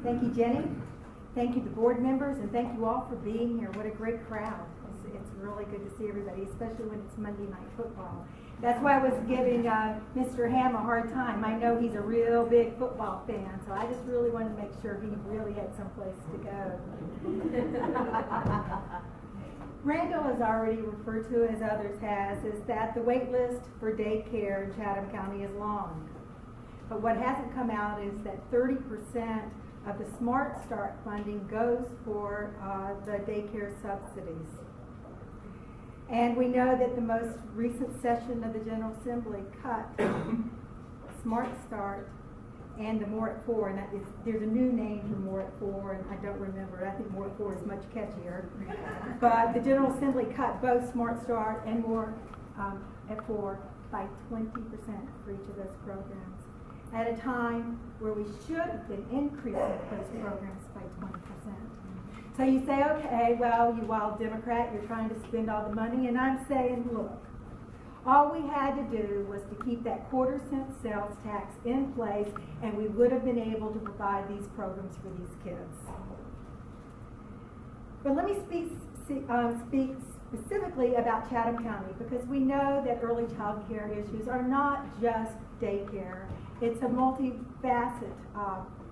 Thank you, Jenny. Thank you to board members, and thank you all for being here. What a great crowd. It's really good to see everybody, especially when it's Monday Night Football. That's why I was giving Mr. Ham a hard time. I know he's a real big football fan, so I just really wanted to make sure he really had someplace to go. Randall has already referred to, as others has, is that the wait list for daycare in Chatham County is long. But what hasn't come out is that 30% of the Smart Start funding goes for the daycare subsidies. And we know that the most recent session of the General Assembly cut Smart Start and the More at 4, and there's a new name for More at 4, and I don't remember. I think More at 4 is much catchier. But the General Assembly cut both Smart Start and More at 4 by 20% for each of those programs, at a time where we should have been increasing those programs by 20%. So you say, okay, well, you wild Democrat, you're trying to spend all the money, and I'm saying, look, all we had to do was to keep that quarter-cent sales tax in place, and we would have been able to provide these programs for these kids. But let me speak specifically about Chatham County, because we know that early child care issues are not just daycare. It's a multifaceted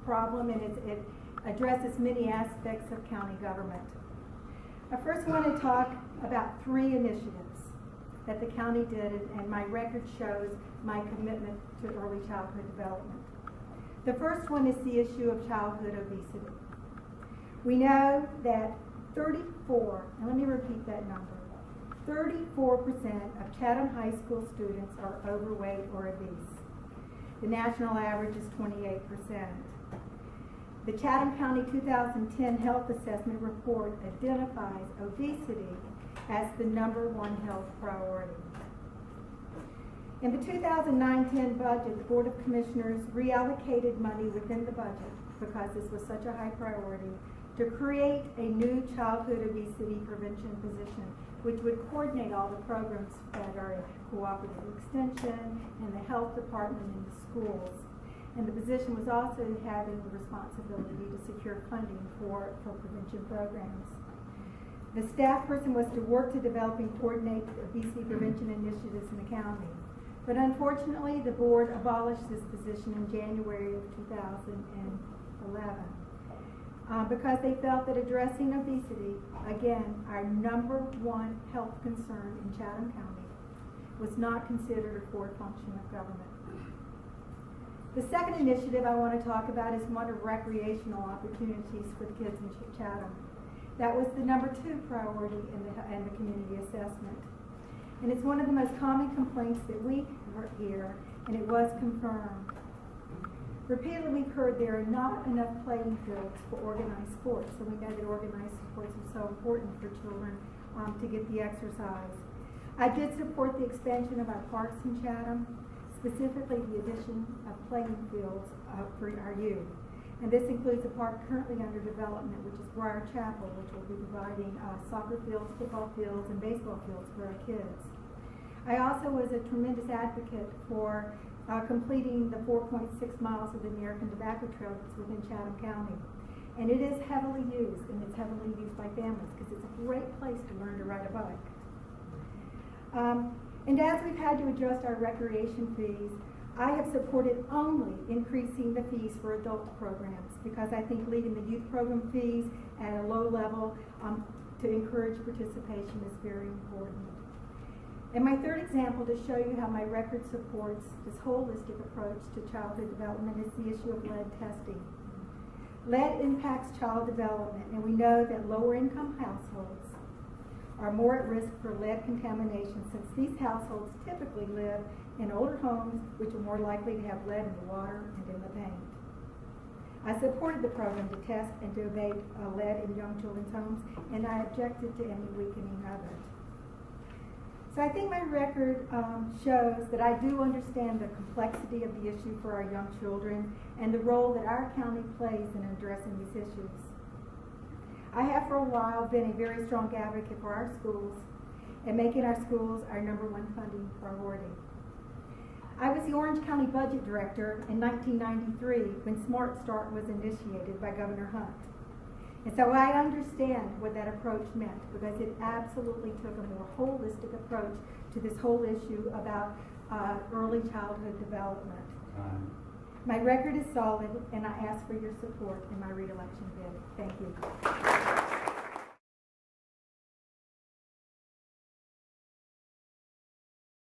problem, and it addresses many aspects of county government. I first want to talk about 3 initiatives that the county did, and my record shows my commitment to early childhood development. The first one is the issue of childhood obesity. We know that 34, and let me repeat that number, 34% of Chatham High School students are overweight or obese. The national average is 28%. The Chatham County 2010 Health Assessment Report identifies obesity as the #1 health priority. In the 2009-10 budget, the Board of Commissioners reallocated money within the budget, because this was such a high priority, to create a new childhood obesity prevention position, which would coordinate all the programs that are in cooperative extension and the health department in the schools. And the position was also having the responsibility to secure funding for prevention programs. The staff person was to work to develop and coordinate obesity prevention initiatives in the county. But unfortunately, the board abolished this position in January of 2011 because they felt that addressing obesity, again, our #1 health concern in Chatham County, was not considered a core function of government. The second initiative I want to talk about is one of recreational opportunities for the kids in Chatham. That was the #2 priority in the community assessment. And it's one of the most common complaints that we hear, and it was confirmed. Repeatedly we've heard there are not enough playing fields for organized sports, so we know that organized sports are so important for children to get the exercise. I did support the expansion of our parks in Chatham, specifically the addition of playing fields for our youth. And this includes a park currently under development, which is Briar Chapel, which will be providing soccer fields, football fields, and baseball fields for our kids. I also was a tremendous advocate for completing the 4.6 miles of the American Tobacco Trail that's within Chatham County. And it is heavily used, and it's heavily used by families, because it's a great place to learn to ride a bike. And as we've had to adjust our recreation fees, I have supported only increasing the fees for adult programs, because I think leaving the youth program fees at a low level to encourage participation is very important. And my third example to show you how my record supports this holistic approach to childhood development is the issue of lead testing. Lead impacts child development, and we know that lower income households are more at risk for lead contamination, since these households typically live in older homes, which are more likely to have lead in the water and in the paint. I supported the program to test and to abate lead in young children's homes, and I objected to any weakening of it. So I think my record shows that I do understand the complexity of the issue for our young children and the role that our county plays in addressing these issues. I have for a while been a very strong advocate for our schools and making our schools our #1 funding priority. I was the Orange County Budget Director in 1993 when Smart Start was initiated by Governor Hunt. And so I understand what that approach meant, because it absolutely took a more holistic approach to this whole issue about early childhood development. My record is solid, and I ask for your support in my re-election bid. Thank you.